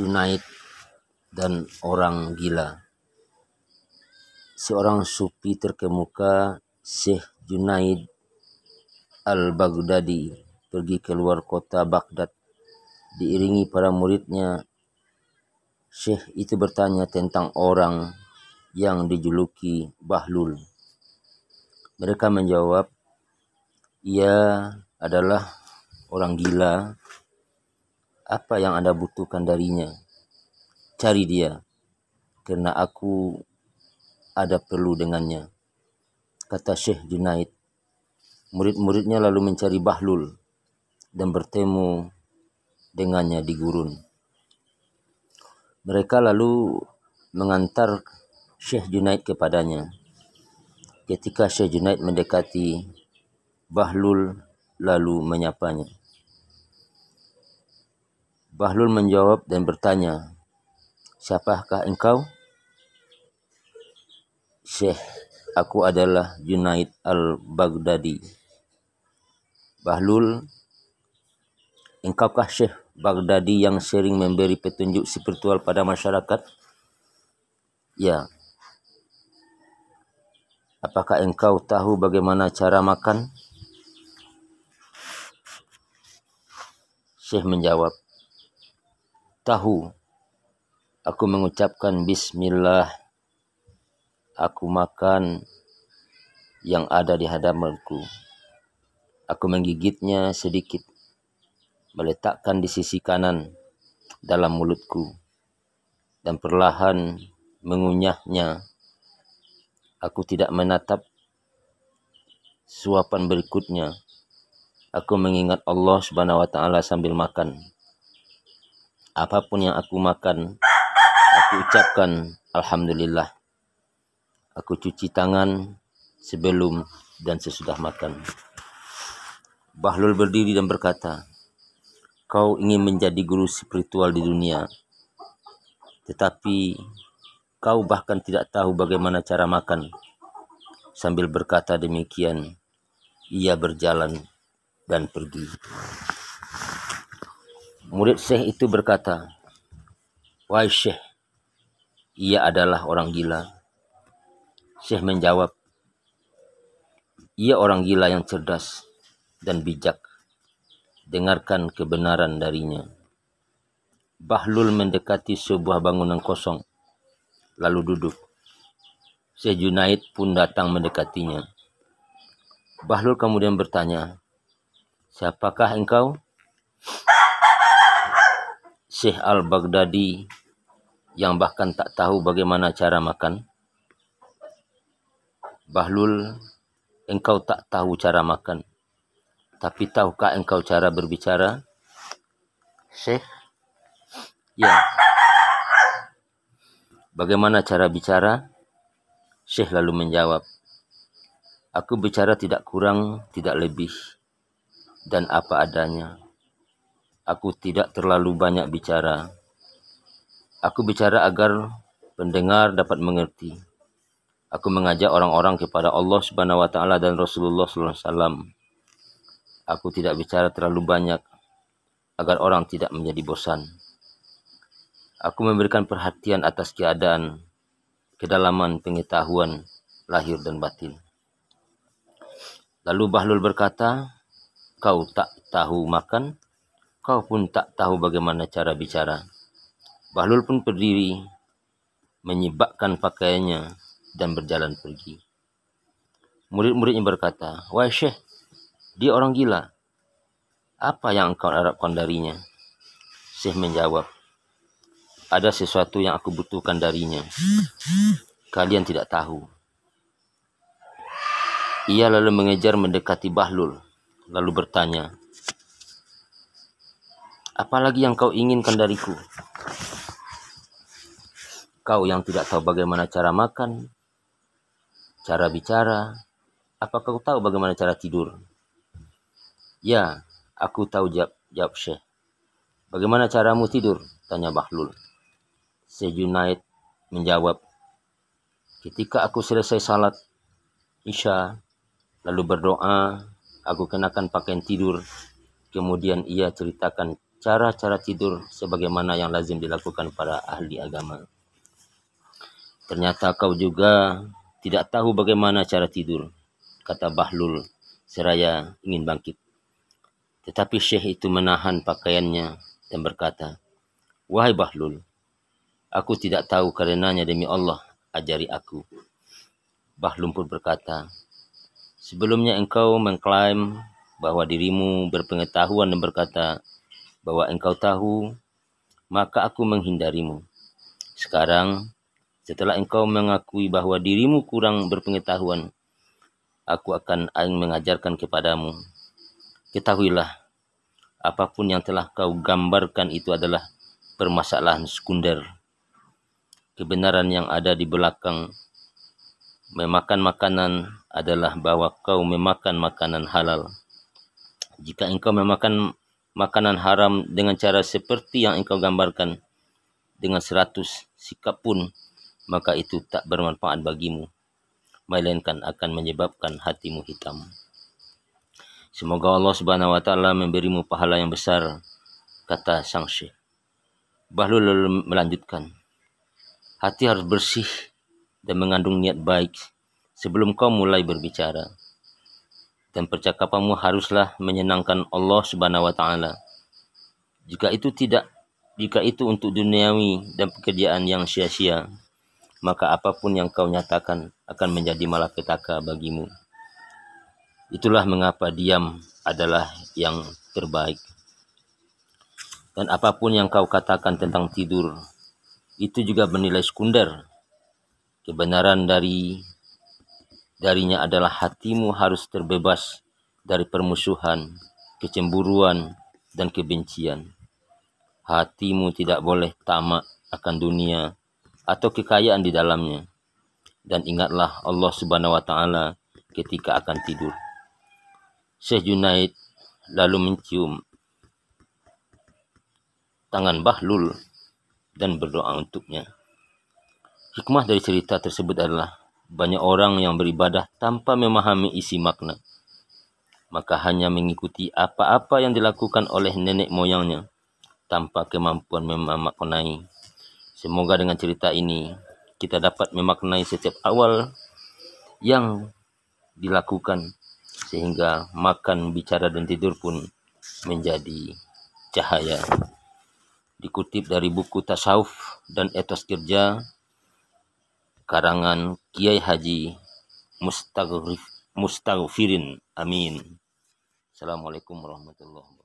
Junaid dan orang gila. Seorang sufi terkemuka, Syekh Junaid al-Baghdadi, pergi keluar kota Baghdad. Diiringi para muridnya, Syekh itu bertanya tentang orang yang dijuluki Bahlul. Mereka menjawab, ia adalah orang gila. Apa yang Anda butuhkan darinya? Cari dia, karena aku ada perlu dengannya, kata Syekh Junaid. Murid-muridnya lalu mencari Bahlul dan bertemu dengannya di gurun. Mereka lalu mengantar Syekh Junaid kepadanya. Ketika Syekh Junaid mendekati, Bahlul lalu menyapanya. Bahlul menjawab dan bertanya, siapakah engkau? Syekh, aku adalah Junaid al-Baghdadi. Bahlul, engkaukah Syekh Baghdadi yang sering memberi petunjuk spiritual pada masyarakat? Ya. Apakah engkau tahu bagaimana cara makan? Syekh menjawab, tahu. Aku mengucapkan bismillah. Aku makan yang ada di hadapanku. Aku menggigitnya sedikit, meletakkan di sisi kanan dalam mulutku, dan perlahan mengunyahnya. Aku tidak menatap suapan berikutnya. Aku mengingat Allah Subhanahu wa Ta'ala sambil makan. Apapun yang aku makan, aku ucapkan Alhamdulillah. Aku cuci tangan sebelum dan sesudah makan. Bahlul berdiri dan berkata, kau ingin menjadi guru spiritual di dunia, tetapi kau bahkan tidak tahu bagaimana cara makan. Sambil berkata demikian, ia berjalan dan pergi. Murid Syekh itu berkata, wahai Syekh, ia adalah orang gila. Syekh menjawab, ia orang gila yang cerdas dan bijak. Dengarkan kebenaran darinya. Bahlul mendekati sebuah bangunan kosong, lalu duduk. Syekh Junaid pun datang mendekatinya. Bahlul kemudian bertanya, siapakah engkau? Syekh al-Baghdadi yang bahkan tak tahu bagaimana cara makan. Bahlul, engkau tak tahu cara makan, tapi tahukah engkau cara berbicara? Syekh, ya. Bagaimana cara bicara? Syekh lalu menjawab, aku bicara tidak kurang, tidak lebih, dan apa adanya. Aku tidak terlalu banyak bicara. Aku bicara agar pendengar dapat mengerti. Aku mengajak orang-orang kepada Allah Subhanahu wa Ta'ala dan Rasulullah sallallahu alaihi wasallam. Aku tidak bicara terlalu banyak agar orang tidak menjadi bosan. Aku memberikan perhatian atas keadaan, kedalaman pengetahuan lahir dan batin. Lalu Bahlul berkata, kau tak tahu makan, kau pun tak tahu bagaimana cara bicara. Bahlul pun berdiri, menyibakkan pakaiannya dan berjalan pergi. Murid-muridnya berkata, wahai Syekh, dia orang gila. Apa yang engkau harapkan darinya? Syekh menjawab, ada sesuatu yang aku butuhkan darinya. Kalian tidak tahu. Ia lalu mengejar mendekati Bahlul, lalu bertanya, apalagi yang kau inginkan dariku? Kau yang tidak tahu bagaimana cara makan, cara bicara, apakah kau tahu bagaimana cara tidur? Ya, aku tahu, jawab Syekh. Bagaimana caramu tidur? Tanya Bahlul. Syekh Junaid menjawab, ketika aku selesai salat Isya, lalu berdoa, aku kenakan pakaian tidur. Kemudian ia ceritakan cara-cara tidur sebagaimana yang lazim dilakukan para ahli agama. Ternyata kau juga tidak tahu bagaimana cara tidur, kata Bahlul seraya ingin bangkit. Tetapi Syekh itu menahan pakaiannya dan berkata, "Wahai Bahlul, aku tidak tahu, karenanya demi Allah, ajari aku." Bahlul pun berkata, "Sebelumnya engkau mengklaim bahwa dirimu berpengetahuan dan berkata bahwa engkau tahu, maka aku menghindarimu. Sekarang, setelah engkau mengakui bahwa dirimu kurang berpengetahuan, aku akan mengajarkan kepadamu. Ketahuilah, apapun yang telah kau gambarkan itu adalah permasalahan sekunder. Kebenaran yang ada di belakang memakan makanan adalah bahwa kau memakan makanan halal. Jika engkau memakan makanan haram dengan cara seperti yang engkau gambarkan, dengan 100 sikap pun, maka itu tak bermanfaat bagimu, melainkan akan menyebabkan hatimu hitam. Semoga Allah Subhanahu wa taala memberimu pahala yang besar," kata sang Syekh. Bahlul lalu melanjutkan, "Hati harus bersih dan mengandung niat baik sebelum kau mulai berbicara. Dan percakapanmu haruslah menyenangkan Allah Subhanahu wa taala. Jika itu untuk duniawi dan pekerjaan yang sia-sia, maka apapun yang kau nyatakan akan menjadi malapetaka bagimu. Itulah mengapa diam adalah yang terbaik. Dan apapun yang kau katakan tentang tidur, itu juga bernilai sekunder. Kebenaran darinya adalah hatimu harus terbebas dari permusuhan, kecemburuan, dan kebencian. Hatimu tidak boleh tamak akan dunia atau kekayaan di dalamnya. Dan ingatlah Allah Subhanahu wa taala ketika akan tidur." Syekh Junaid lalu mencium tangan Bahlul dan berdoa untuknya. Hikmah dari cerita tersebut adalah banyak orang yang beribadah tanpa memahami isi makna, maka hanya mengikuti apa-apa yang dilakukan oleh nenek moyangnya tanpa kemampuan memaknai. Semoga dengan cerita ini kita dapat memaknai setiap awal yang dilakukan, sehingga makan, bicara, dan tidur pun menjadi cahaya. Dikutip dari buku Tasawuf dan Etos Kerja karangan Kiai Haji Mustaghfirin Amin. Assalamualaikum warahmatullahi wabarakatuh.